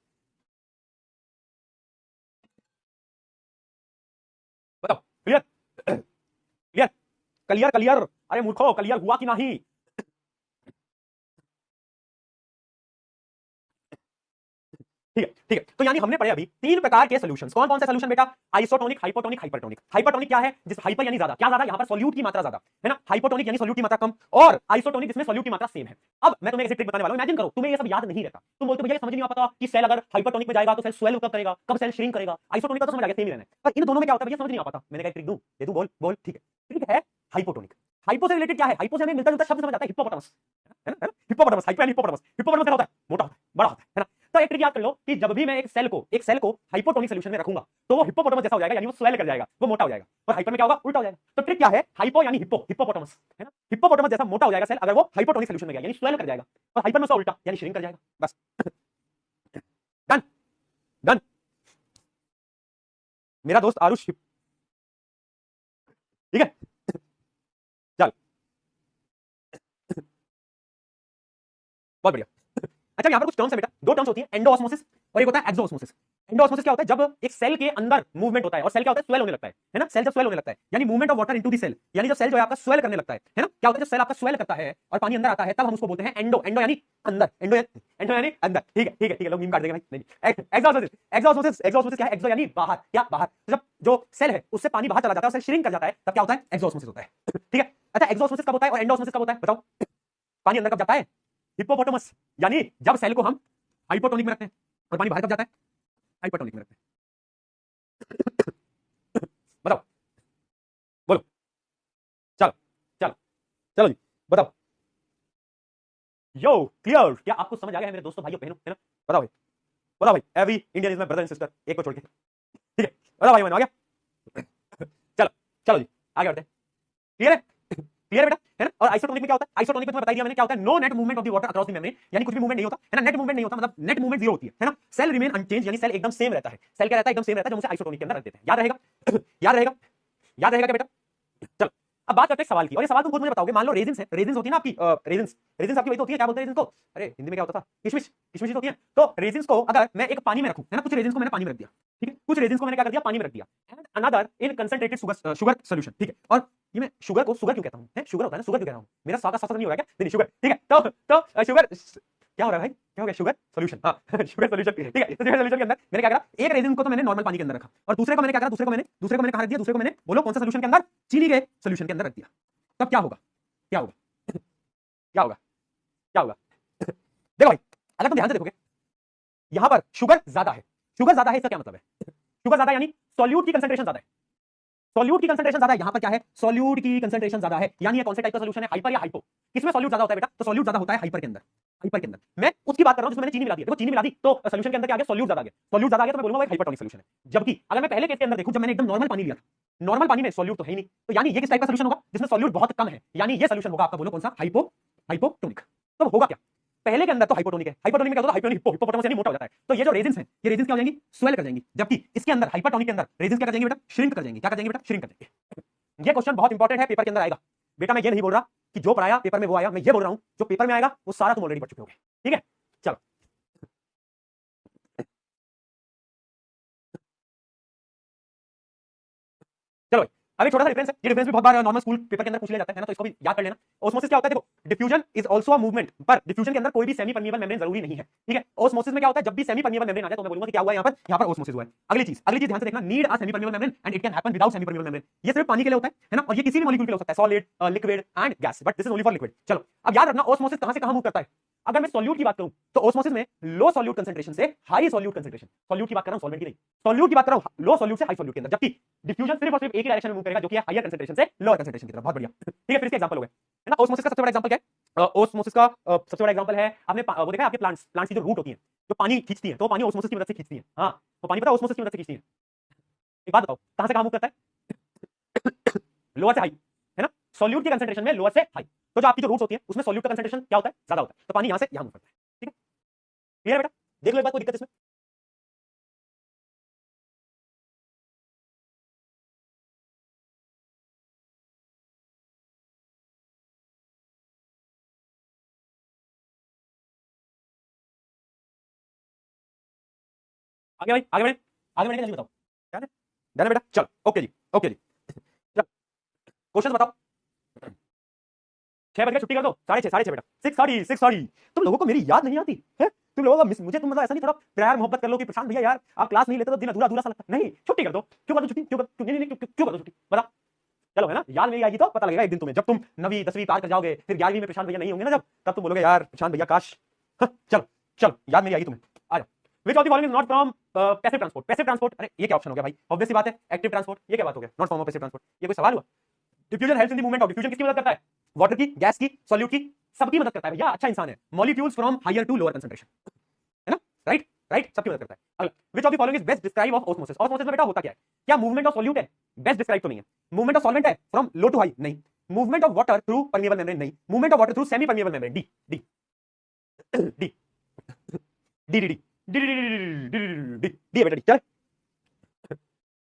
बताओ, क्लियर क्लियर क्लियर क्लियर, अरे मूर्खो क्लियर हुआ कि नहीं। ठीक है ठीक है, तो यानी हमने पढ़े अभी तीन प्रकार के सॉल्यूशंस। कौन कौन से सॉल्यूशन बेटा, आइसोटोनिक, हाइपोटोनिक, हाइपरटोनिक। हाइपरटोनिक क्या है, जिस हाइपर यानी ज्यादा, क्या ज्यादा, यहां पर सॉल्यूट की मात्रा ज्यादा है ना, हाइपोटोनिक यानी सॉल्यूट की मात्रा कम, और आइसोटोनिक जिसमें सॉल्यूट की मात्रा सेम है। अब मैं तुम्हें एक ट्रिक बताने वाला हूं, इमेजिन करो तुम्हें ये सब याद नहीं रहता, तुम बोलते भैया समझ नहीं आ पाता कि सेल अगर हाइपरटोनिक में जाएगा तो सेल स्वेल कब करेगा, कब सेल श्रिंक करेगा। आइसोटोनिक का तो समझ आ गया, सेम ही रहना है, पर इन दोनों में क्या होता है भैया समझ नहीं आ पाता। मैंने कहा ट्रिक दूं, दे दूं, बोल बोल, ठीक है। ट्रिक है हाइपोटोनिक। हाइपो से रिलेटेड क्या है, हाइपो से हमें मिलता जुलता शब्द समझ आता है, हिप्पोपोटामस, है ना, हिप्पोपोटामस, हाइपो यानी हिप्पोपोटामस। हिप्पोपोटामस क्या होता है, मोटा होता है, बड़ा होता है ना। तो एक ट्रिक याद कर लो कि जब भी मैं एक सेल को हाइपोटोनिक सॉल्यूशन में रखूंगा तो वो हिप्पोपोटामस जैसा हो जाएगा, यानी वो स्वेल कर जाएगा, वो मोटा हो जाएगा। और हाइपर में क्या होगा, उल्टा हो जाएगा। तो ट्रिक क्या है, हाइपो यानी हिप्पो, हिप्पोपोटामस, है ना, हिप्पोपोटामस जैसा मोटा हो जाएगा सेल अगर वो हाइपोटोनिक सॉल्यूशन में गया, यानी स्वेल कर जाएगा। और हाइपर में उसका उल्टा यानी श्रिंक कर जाएगा, बस। Done done. मेरा दोस्त आरुष, ठीक है, चल बहुत बढ़िया। अच्छा यहाँ पर कुछ टर्म्स है बेटा, दो टर्म्स होती है, एंडोऑस्मोसिस और एक होता है एक्सोऑस्मोसिस। एंडोऑस्मोसिस क्या होता है, जब एक सेल के अंदर मूवमेंट होता है, और सेल क्या होता है, स्वेल होने लगता है ना, सेल जब स्वेल होने लगता है यानी movement of water into the cell, यानी जब सेल जो है आपका स्वेल करने लगता है ना, क्या होता है, जब सेल आपका स्वेल करता है और पानी अंदर आता है तब हम उसको बोलते हैं एंडो, एंडो यानी अंदर, एंडो एंडो यानी अंदर, ठीक है ठीक है ठीक है, लोग मीम काट देंगे भाई, नहीं। एक्सोऑस्मोसिस, एक्सोऑस्मोसिस, एक्सोऑस्मोसिस क्या है, एक्सो यानी बाहर, क्या बाहर, तो जब जो सेल है उससे पानी बाहर चला जाता है, सेल श्रिंक कर जाता है, तब क्या होता है, एक्सोऑस्मोसिस होता है, ठीक है। अच्छा एक्सोऑस्मोसिस कब होता है और एंडोऑस्मोसिस कब होता है बताओ, पानी अंदर कब जाता है, हिप्पोपोटामस, यानी जब सेल को हम हाइपोटोनिक में रखते हैं और पानी बाहर कब जाता है, हाइपरटोनिक में रखते हैं। बताओ, बोलो, चलो चलो चलो जी, बताओ। यो क्लियर, क्या आपको समझ आ गया है मेरे दोस्तों भाइयों बहनों, है ना। बताओ भाई, बताओ भाई, every Indian is my brother and sister, एक को छोड़ के, ठीक है। बताओ भाई, मैंने आ गया। चलो चलो जी, आगे बढ़ते हैं। क्लियर है, क्लियर बेटा, है ना। और आइसोटोनिक में क्या होता है, आइसोटोनिक में तुम्हें बता दिया मैंने क्या होता है, no net movement of the water across the membrane, यानी कुछ भी मूवमेंट नहीं होता है ना, नेट मूवमेंट नहीं होता, मतलब नेट मूवमेंट जीरो होती है ना। सेल रिमेन अनचेंज, यानी सेल एकदम सेम रहता है, सेल क्या रहता है, एकदम सेम रहता है, जो हम आइसोटोनिक के अंदर रख देते हैं। याद रहेगा, याद रहेगा, याद रहेगा क्या बेटा। चलो अब बात करते हैं सवाल की, और ये सवाल तुम खुद मुझे बताओगे। मान लो रेजिन्स है, रेजिन्स होती है ना आपकी, रेजिन्स, रेजिन्स आपकी वही तो होती है, क्या बोलते हैं रेजिन्स को, अरे हिंदी में क्या होता था, किशमिश, किशमिश होती है। तो रेजिन्स को अगर मैं एक पानी में रखूं, है ना, कुछ रेजिन्स को मैंने पानी में रख दिया, ठीक है, कुछ रेजिन्स को मैंने क्या कर दिया, पानी में रख दिया, and another in concentrated sugar, sugar solution, ठीक है। और ये मैं शुगर को शुगर क्यों कहता हूं, है शुगर होता है ना, शुगर क्यों कह रहा हूं, मेरा स्वाद का नहीं हो रहा है क्या, नहीं शुगर, ठीक है। तो शुगर क्या हो रहा है भाई, क्या हो गया, शुगर सॉल्यूशन, हाँ शुगर सॉल्यूशन, ठीक है। तो शुगर सॉल्यूशन के अंदर मैंने क्या करा, एक रेजिन को तो मैंने नॉर्मल पानी के अंदर रखा, और दूसरे को मैंने क्या करा, दूसरे को मैंने कहां रख दिया, दूसरे को मैंने बोलो कौन सा सॉल्यूशन के अंदर, चीनी के सॉल्यूशन के अंदर रख दिया। तब क्या होगा, क्या होगा, क्या होगा, क्या होगा। देखो भाई, अगर तुम ध्यान से देखोगे यहां पर शुगर ज्यादा है, शुगर ज्यादा है, इसका क्या मतलब है, शुगर ज्यादा यानी सॉल्यूट की कंसंट्रेशन ज्यादा है, सॉल्यूट की कंसंट्रेशन ज्यादा है, यहां पर क्या है, सॉल्यूट की कंसंट्रेशन ज्यादा है, यानी ये कौन से टाइप का सॉल्यूशन है, हाइपर या हाइपो। किसमें सॉल्यूट ज्यादा होता है बेटा, तो सॉल्यूट ज्यादा होता है हाइपर के अंदर, हाइपर के अंदर। मैं उसकी बात कर रहा हूं जिसमें मैंने चीनी मिला दी, देखो चीनी मिला दी तो सॉल्यूशन के अंदर क्या आ गया, सॉल्यूट ज्यादा आ गया, सॉल्यूट ज्यादा आ गया तो मैं बोलूंगा हाइपरटोनिक सॉल्यूशन है। जबकि अगर मैं पहले केस के अंदर देखूं, जब मैंने एकदम नॉर्मल पानी लिया था, नॉर्मल पानी में सॉल्यूट तो है ही नहीं, तो यानी ये किस टाइप का सॉल्यूशन होगा, जिसमें सॉल्यूट बहुत कम है, यानी ये सॉल्यूशन होगा आपका, बोलो कौन सा, हाइपोटोनिक। तो होगा क्या, पहले के अंदर तो हाइपोटोनिक है, हाइपोटोनिक में क्या होता है, हाइपोटोनिक हिप्पोपोटामस यानी मोटा हो जाता है, तो ये जो रेजिन्स हैं ये रेजिन्स क्या हो जाएंगी, स्वेल कर जाएंगी। जबकि इसके अंदर हाइपरटोनिक के अंदर रेजिन्स क्या कर जाएंगे बेटा, श्रिंक कर जाएंगे, क्या कर जाएंगे बेटा, श्रिंक कर जाएंगे। ये क्वेश्चन बहुत इंपॉर्टेंट है, पेपर के अंदर आएगा बेटा। मैं ये नहीं बोल रहा कि जो पढ़ाया पेपर में वो आया, मैं ये बोल रहा हूं जो पेपर में आएगा वो सारा तुम ऑलरेडी पढ़ चुके होगे, ठीक है। चलो चलो भाई, अभी छोटा सा डिफरेंस है, ये डिफरेंस भी बहुत बार नॉर्मल स्कूल पेपर के अंदर पूछ लिया जाता है ना, तो इसको भी याद कर लेना। ऑस्मोसिस क्या होता है, देखो diffusion is also a movement, पर डिफ्यूजन के अंदर कोई भी सेमी परमिएबल मेम्ब्रेन जरूरी नहीं है, ठीक है। ऑस्मोसिस में क्या होता है, जब भी सेमी परमिएबल मेम्ब्रेन आ जाए तो मैं बोलूंगा कि क्या हुआ है, यहाँ पर ऑस्मोसिस हुआ है। अगली चीज ध्यान से देखना, need a semi permeable membrane and it can happen without semi permeable membrane. ये सिर्फ पानी के लिए होता है ना, और ये किसी भी मॉलिक्यूल के लिए हो सकता है, solid, liquid and gas, but this is only for liquid. चलो अब याद रखना ऑस्मोसिस कहां से कहां मूव करता है। अगर मैं सॉल्यूट की बात करूं तो ऑस्मोसिस में लो सॉल्यूट कंसंट्रेशन से हाई सॉल्यूट कंसंट्रेशन, सॉल्यूट की बात कर रहा हूं सॉल्वेंट की नहीं, सॉल्यूट की बात कर रहा हूं लो सॉल्यूट से हाई सॉल्यूट के अंदर, जबकि डिफ्यूजन सिर्फ और सिर्फ एक ही डायरेक्शन में मूव करेगा जो कि है हायर कंसंट्रेशन से लोअर कंसंट्रेशन की तरफ। बहुत बढ़िया, ठीक है। फिर इसके एग्जांपल हो गए, है ना। ऑस्मोसिस का सबसे बड़ा एग्जांपल क्या है? ऑस्मोसिस का सबसे बड़ा एग्जांपल है, आपने वो देखा है आपके प्लांट्स, प्लांट्स की जो रूट होती है जो पानी खींचती है, तो पानी ऑस्मोसिस की मदद से खींचती है। हाँ, वो पानी पता है ऑस्मोसिस की मदद से खींचती है। एक बात बताओ, कहां से कहां मूव करता है? लोअर से हाई, है ना। सॉल्यूट की कंसंट्रेशन में लोअर से हाई, तो जो आपकी जो रूट्स होती है उसमें सॉल्यूट का कंसंट्रेशन क्या होता है? ज्यादा होता है, तो पानी यहां से यहां मूव करता है। ठीक है, क्लियर है बेटा? देख लो एक बात, कोई दिक्कत इसमें? आगे भाई, आगे बढ़े, आगे बढ़े, जल्दी बताओ। डन है, डन है बेटा, चलो ओके जी, ओके जी। चलो क्वेश्चन बताओ। 6 बज गए, छुट्टी कर दो, साढ़े छह बेटा, 6:30, 6:30। तुम लोगों को मेरी याद नहीं आती है? तुम लोगों का मुझे तुम मतलब ऐसा नहीं थोड़ा प्यार मोहब्बत कर लो कि प्रशांत भैया यार आप क्लास नहीं लेते तो दिन अधूरा अधूरा सा लगता। नहीं, छुट्टी कर दो। क्यों कर दो छुट्टी? क्यों कर, क्यों नहीं, नहीं, क्यों कर दो छुट्टी? बता। चलो, है ना, याद मेरी आएगी तो पता लगेगा एक दिन तुम्हें, जब तुम 9वीं 10वीं पार कर जाओगे, फिर 11वीं में प्रशांत भैया नहीं होंगे ना, जब तब तुम बोलोगे यार प्रशांत भैया काश। चलो चलो, याद मेरी आएगी तुम्हें। आ जाओ। विच of the following is not from passive transport? Passive transport, अरे ये क्या ऑप्शन हो गया भाई? ऑब्वियस सी बात है, एक्टिव ट्रांसपोर्ट। ये क्या बात हो गया? नॉट फ्रॉम पैसिव ट्रांसपोर्ट, ये कोई सवाल हुआ? Diffusion helps in the movement of, diffusion किसकी मदद करता है? वाटर की, गैस की, सॉल्यूट की, सबकी मदद करता है भैया। अच्छा इंसान है। Molecules from higher to lower concentration, है ना, राइट राइट, सबकी मदद करता है। अगला, which of the following is best describe of osmosis? Osmosis में बेटा होता क्या है? क्या मूवमेंट ऑफ सॉल्यूट है? बेस्ट डिस्क्राइब तो नहीं है। मूवमेंट ऑफ सॉल्वेंट है फ्रॉम लो टू हाई? नहीं। Movement of water through permeable membrane? नहीं। Movement of water through semi permeable membrane? D D D D D D D D बेटा D. चल,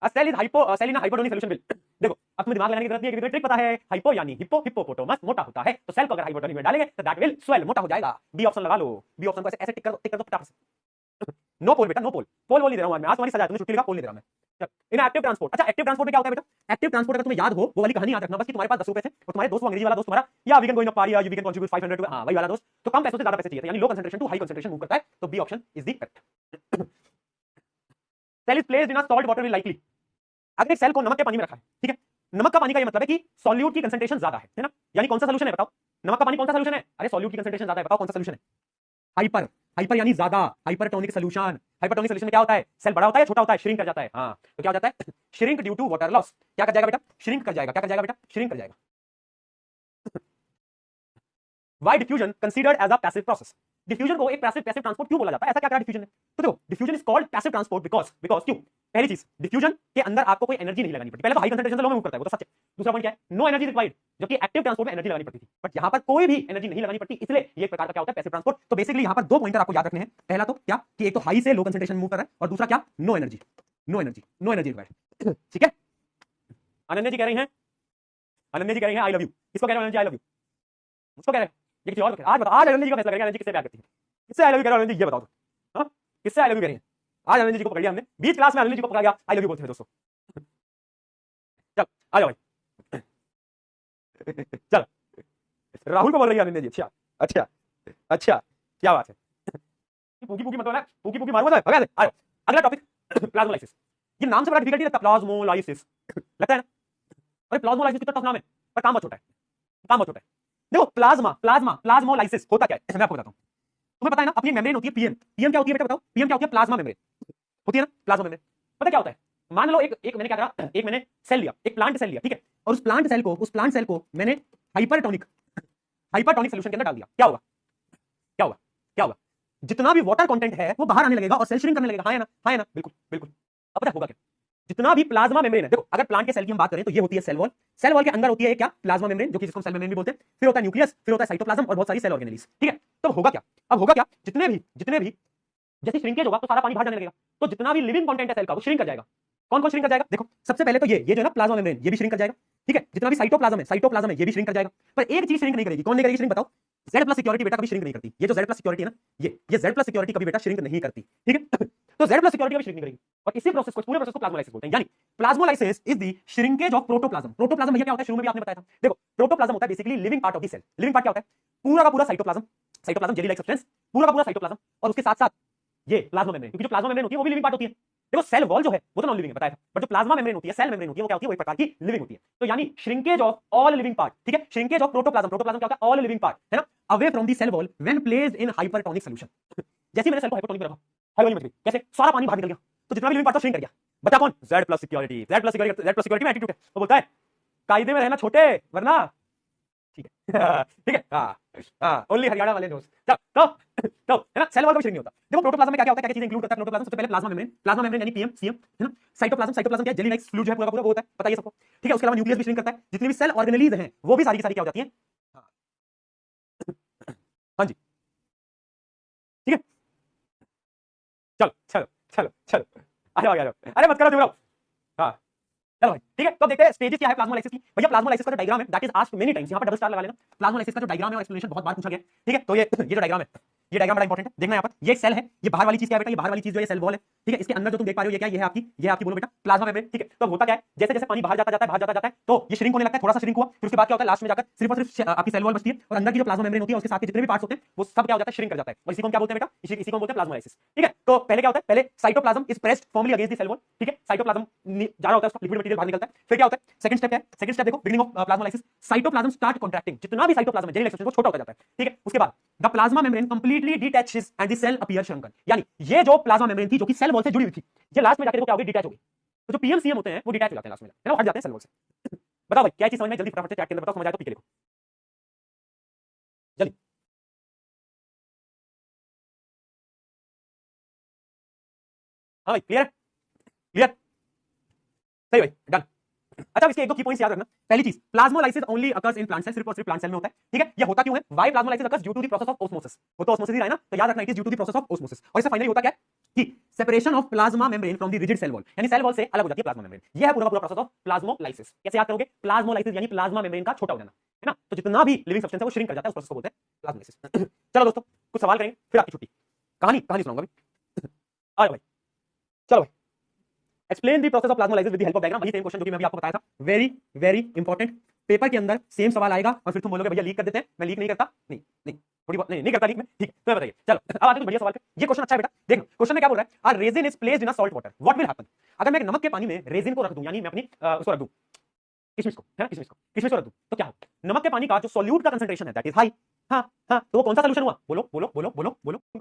A cell is hypo, cell in a hypotonic solution will, देखो अब तुम्हें दिमाग लगाने की जरूरत नहीं है, क्योंकि ट्रिक पता है। हाइपो यानी हिप्पो, हिप्पोपोटामस मोटा होता है, तो सेल को अगर हाइपोटोनिक में डालेंगे तो दैट विल स्वेल, मोटा हो जाएगा। बी ऑप्शन लगा लो, बी ऑप्शन को ऐसे ऐसे टिक कर दो फटाफट से। नो पोल बेटा, नो पोल, पोल नहीं दे रहा हूं मैं आज, तुम्हारी सजा, तुमने छुट्टी लगा, पोल नहीं दे रहा मैं। इन एक्टिव ट्रांसपोर्ट, अच्छा एक्टिव ट्रांसपोर्ट में क्या होता है बेटा? एक्टिव ट्रांसपोर्ट अगर तुम्हें याद हो, वो वाली कहानी याद रखना बस, कि तुम्हारे पास 10 रुपए थे और तुम्हारे दोस्त को, अंग्रेजी वाला दोस्त तुम्हारा, या we can go in a party, या वी कैन कंट्रीब्यूट 500 टू, हां वही वाला दोस्त, तो कम पैसों से ज्यादा पैसे चाहिए थे, यानी low concentration to high concentration move करता है, तो B option is the correct. Cell is placed in a salt water will likely, अगर एक सेल को नमक के पानी में रखा है, ठीक है, नमक का पानी का ये मतलब है कि सॉल्यूट की कंसंट्रेशन ज्यादा है ना, यानी कौन सा सॉल्यूशन है बताओ? नमक का पानी कौन सा सॉल्यूशन है? अरे सॉल्यूट की कंसंट्रेशन ज्यादा है, बताओ कौन सा सॉल्यूशन है? हाइपर, हाइपर यानी ज्यादा, हाइपरटोनिक सॉल्यूशन। हाइपरटोनिक सॉल्यूशन में क्या होता है? सेल बड़ा होता है, छोटा होता है, श्रिंक कर जाता है। हां, तो क्या हो जाता है? Shrink due to water loss. क्या कर जाएगा बेटा? श्रिंक कर जाएगा। क्या कर जाएगा बेटा? श्रिंक कर जाएगा। Why diffusion considered as a passive process? Diffusion को एक पैसिव ट्रांसपोर्ट क्यों बोला जाता है? ऐसा क्या क्या डिफ्यूजन है? तो देखो, diffusion is called passive transport because क्यों? पहली चीज, डिफ्यूजन के अंदर आपको कोई एनर्जी नहीं लगानी पड़ती। पहले तो हाई कंसंट्रेशन से लो में मूव करता है, वो तो सच है। दूसरा पॉइंट क्या है? नो एनर्जी रिक्वायर्ड, जबकि एक्टिव ट्रांसपोर्ट में एनर्जी लगानी पड़ती थी, बट यहां पर कोई भी एनर्जी नहीं लगानी पड़ती, इसलिए ये एक प्रकार का क्या होता है? Passive transport. तो बेसिकली यहां पर दो पॉइंटर आपको याद रखने हैं। पहला तो क्या कि एक तो हाई से लो कंसंट्रेशन मूव कर रहा है, और दूसरा क्या? No energy, no energy, no energy required. ठीक है, अनन्या जी कह रही हैं, अनन्या जी कह रही हैं आई लव यू। किसको कह रहे हो अनन्या जी आई लव यू? मुझको कह रहे हैं? ये किसी और को? आज बताओ, आज अनन्या जी का फैसला करेंगे, अनन्या जी किससे प्यार करती है, किससे आई लव यू कह रहे हो अनन्या जी, ये बताओ तो। हां, किससे आई लव यू कह रही हैं? आज अनन्या जी को पकड़ लिया हमने, बीच क्लास में अनन्या जी को पकड़ा गया, आई लव यू बोलते हैं दोस्तों। चल आ जाओ भाई। चल, राहुल को बोल रही है अनन्या जी। अच्छा अच्छा अच्छा, क्या बात है? पूकी पूकी मत बोलना, पूकी पूकी मारूंगा तो भगा दे। आ जाओ, अगला टॉपिक, प्लाज्मोलाइसिस। ये नाम से बड़ा डिफिकल्टी लगता है, प्लाज्मोलाइसिस लगता है ना? अरे प्लाज्मोलाइसिस कितना टफ नाम है, पर काम बहुत छोटा है, काम बहुत छोटा है। देखो प्लाज्मा, प्लाज्मोलाइसिस होता क्या है मैं आपको बताता हूं। तुम्हें पता है ना, अपनी मेम्ब्रेन होती है पीएम। पीएम क्या होती है बेटा बताओ? पीएम क्या होती है? प्लाज्मा मेम्ब्रेन होती है ना, प्लाज्मा मेम्ब्रेन। पता क्या होता है? मान लो एक मैंने क्या करा, एक मैंने सेल लिया, एक प्लांट सेल लिया, ठीक है, और उस प्लांट सेल को मैंने हाइपरटोनिक सॉल्यूशन के अंदर डाल दिया। क्या होगा? क्या होगा? क्या होगा? जितना भी वाटर कंटेंट है वो बाहर आने लगेगा और सेल श्रिंक करने लगेगा। हाँ है ना, हाँ है ना, बिल्कुल बिल्कुल। अब पता होगा क्या? जितना भी प्लाज्मा मेम्ब्रेन है, देखो अगर प्लांट के सेल की हम बात करें तो ये होती है सेल वॉल। सेल वॉल के अंदर होती है क्या? प्लाज्मा मेम्ब्रेन, जो कि जिसको हम सेल मेम्ब्रेन भी बोलते हैं। फिर होता है न्यूक्लियस, फिर होता है साइटोप्लाज्म और बहुत सारी सेल ऑर्गेनेल्स। ठीक है, तो होगा क्या? अब होगा क्या? जितने भी जैसे श्रिंकेज होगा तो सारा पानी बाहर जाने लगेगा, तो जितना भी लिविंग कंटेंट है सेल का वो श्रिंक कर जाएगा। कौन कौन श्रिंक कर जाएगा? देखो सबसे पहले तो ये जो है ना प्लाज्मा मेम्ब्रेन, ये भी श्रिंक कर जाएगा। ठीक है, जितना भी साइटोप्लाज्म है ये भी श्रिंक कर जाएगा। पर एक चीज श्रिंक नहीं करेगी। कौन नहीं करेगी श्रिंक बताओ? Z प्लस सिक्योरिटी बेटा कभी श्रिंक नहीं करती। ये जो Z प्लस सिक्योरिटी है ना, ये Z प्लस सिक्योरिटी कभी बेटा श्रिंक नहीं करती। ठीक है, तो Z प्लस सिक्योरिटी कभी श्रिंक नहीं करेगी, और इसी प्रोसेस को, पूरे प्रोसेस को प्लाज्मोलाइसिस बोलते हैं। यानी plasmolysis is the shrinkage of protoplasm. Protoplasm भैया क्या होता है? शुरू में भी आपने बताया था। देखो प्रोटोप्लाज्म होता है basically living part of the cell. Living part क्या होता है? पूरा का पूरा साइटोप्लाज्म जेली लाइक सब्सटेंस, पूरा का पूरा साइटोप्लाज्म, और उसके साथ साथ ये प्लाज्मा मेम्ब्रेन, क्योंकि जो प्लाज्मा मेम्ब्रेन होती है वो भी लिविंग पार्ट होती है। देखो सेल वॉल जो है वो तो नॉन लिविंग है, बताया था, बट जो प्लाज्मा मेम्ब्रेन होती है, सेल मेम्ब्रेन होती है, वो क्या होती है? वो एक प्रकार की लिविंग होती है। तो यानी shrinkage of all living part. ठीक है, श्रिंकेज ऑफ प्रोटोप्लाज्म, प्रोटोप्लाज्म क्या होता है? ऑल लिविंग पार्ट, है ना। Away from the cell wall when placed in hypertonic solution. जैसे मैंने सेल को हाइपरटोनिक में रखा, हाइपरटोनिक में मच गई, कैसे सारा पानी बाहर निकल गया, तो जितना भी लिविंग पार्ट था श्रिंक कर गया। बचा कौन? Z plus security. Z plus security में एटीट्यूड है, वो बोलता है कायदे में रहना छोटे, वरना ठीक है ठीक है। हाँ ओनली हरियाणा वाले दोस्त। तो है ना, सेल वॉल का श्रिंक नहीं होता। देखो प्रोटोप्लाज्म में क्या क्या होता है, क्या चीजें इंक्लूड करता है प्रोटोप्लाज्म? सबसे पहले प्लाज्मा मेम्ब्रेन यानी पीएम सीएम, है ना। साइटोप्लाज्म क्या है? जेली लाइक फ्लूइड जो है पूरा पूरा वो होता है, पता है सबको, ठीक है। उसके अलावा न्यूक्लियस भी श्रिंक करता है, जितनी भी सेल ऑर्गेनेलीज हैं वो भी सारी की सारी क्या हो जाती हैं। हाँ जी ठीक है। चलो चलो चलो चलो आ जाओ आ जाओ, अरे मत करो चुप रहो। हाँ चलो भाई ठीक है। तो देखते हैं स्टेजेस क्या है प्लाज्मोलाइसिस की। भैया प्लाज्मोलाइसिस का जो डायग्राम है that is asked many times, यहां पर डबल स्टार लगा लेना। प्लाज्मोलाइसिस का जो डायग्राम है और एक्सप्लेनेशन बहुत बार पूछा गया है, ठीक है। तो ये जो डायग्राम है, ये डायग्राम बड़ा इंपॉर्टेंट है, देखना यहाँ पर। ये सेल है, ये बाहर वाली चीज क्या है बेटा? ये बाहर वाली चीज जो है सेल वॉल है, ठीक है। इसके अंदर जो तुम देख पा रहे हो ये क्या है? ये आपकी बोलो बेटा प्लाज्मा मेम्ब्रेन, ठीक है। तो होता क्या है, जैसे जैसे पानी बाहर जाता है तो ये श्रिंक होने लगता है, थोड़ा सा श्रिंक हुआ, फिर उसके बाद क्या होता है, लास्ट में जाकर सिर्फ और सिर्फ आपकी सेल वॉल बचती है, और अंदर की जो प्लाज्मा मेम्ब्रेन होती है उसके साथ के जितने भी पार्ट्स होते हैं वो सब क्या हो जाता है, श्रिंक कर जाता है। और इसी को हम क्या बोलते हैं बेटा? इसी को बोलते हैं प्लाज्मोलाइसिस, ठीक है। तो पहले क्या होता है, पहले cytoplasm is pressed firmly against the cell wall, ठीक है। साइटोप्लाज्म जा रहा होता है, उसका लिक्विड मटेरियल बाहर निकलता है। फिर क्या होता है, सेकंड स्टेप क्या है? सेकंड स्टेप देखो, beginning of plasmolysis, cytoplasm start contracting. जितना भी साइटोप्लाज्म है जेली लाइक वो छोटा होता जाता है, ठीक है। उसके बाद the plasma membrane completely detaches and the cell appear shrunken. यानी ये जो प्लाज्मा मेम्ब्रेन थी जो कि सेल वॉल से जुड़ी हुई थी, ये लास्ट में जाकर क्या होगी, डिटैच होगी। तो जो पीएमसीएम होते हैं वो डिटैच हो जाते हैं लास्ट में, है ना, हट जाते हैं सेल वॉल से। बताओ भाई क्या चीज समझ में? जल्दी फटाफट से चैट के अंदर बताओ, समझ आया तो पीके लिखो जल्दी। हाँ भाई क्लियर है, क्लियर, सही भाई डन। अच्छा इसके एक दो की पॉइंट्स याद रखना। पहली चीज, plasmolysis only occurs in plant cell, सिर्फ और सिर्फ प्लांट सेल में होता है, ठीक है। ये होता क्यों है? Why plasmolysis occurs due to the process of osmosis. वो तो ऑस्मोसिस ही रहा है ना, तो याद रखना it is due to the process of osmosis. और इससे फाइनली होता क्या है कि separation of plasma membrane from the rigid cell wall, यानी सेल वॉल से अलग हो जाती है प्लाज्मा मेम्ब्रेन। ये है पूरा पूरा प्रोसेस ऑफ प्लाज्मोलाइसिस। कैसे याद करोगे? प्लाज्मोलाइसिस यानी प्लाज्मा मेम्ब्रेन का छोटा हो जाना, है ना। तो जितना भी लिविंग सब्सटेंस है वो श्रिंक कर जाता है, उस प्रोसेस को बोलते हैं प्लाज्मोलाइसिस। चलो दोस्तों कुछ सवाल करेंगे फिर आपकी छुट्टी। कहानी सुनाऊंगा अभी। आ जाओ भाई, चलो भाई। Explain the process of plasmolysis with the help of diagram. वही सेम क्वेश्चन जो कि मैं अभी आपको बताया था, वेरी वेरी इंपॉर्टेंट। पेपर के अंदर सेम सवाल आएगा और फिर तुम बोलोगे भैया लीक कर देते हैं। मैं लीक नहीं करता, नहीं नहीं थोड़ी बहुत नहीं करता लीक में, ठीक है। तो बताइए, चलो अब आते हैं बढ़िया सवाल पे। ये क्वेश्चन अच्छा है बेटा, देखो क्वेश्चन में क्या बोल रहा है, a raisin is placed in a salt water, what will happen? अगर मैं नमक के पानी में रेजिन को रख दूं, यानी मैं अपनी उसको रख दूं, किशमिश को, है ना, किशमिश को रख दूं, तो क्या हो? नमक के पानी का जो सॉल्यूट का कंसंट्रेशन है दैट इज हाई। हाँ हाँ, तो वो कौन सा सोल्यूशन हुआ? बोलो बोलो बोलो बोलो बोलो।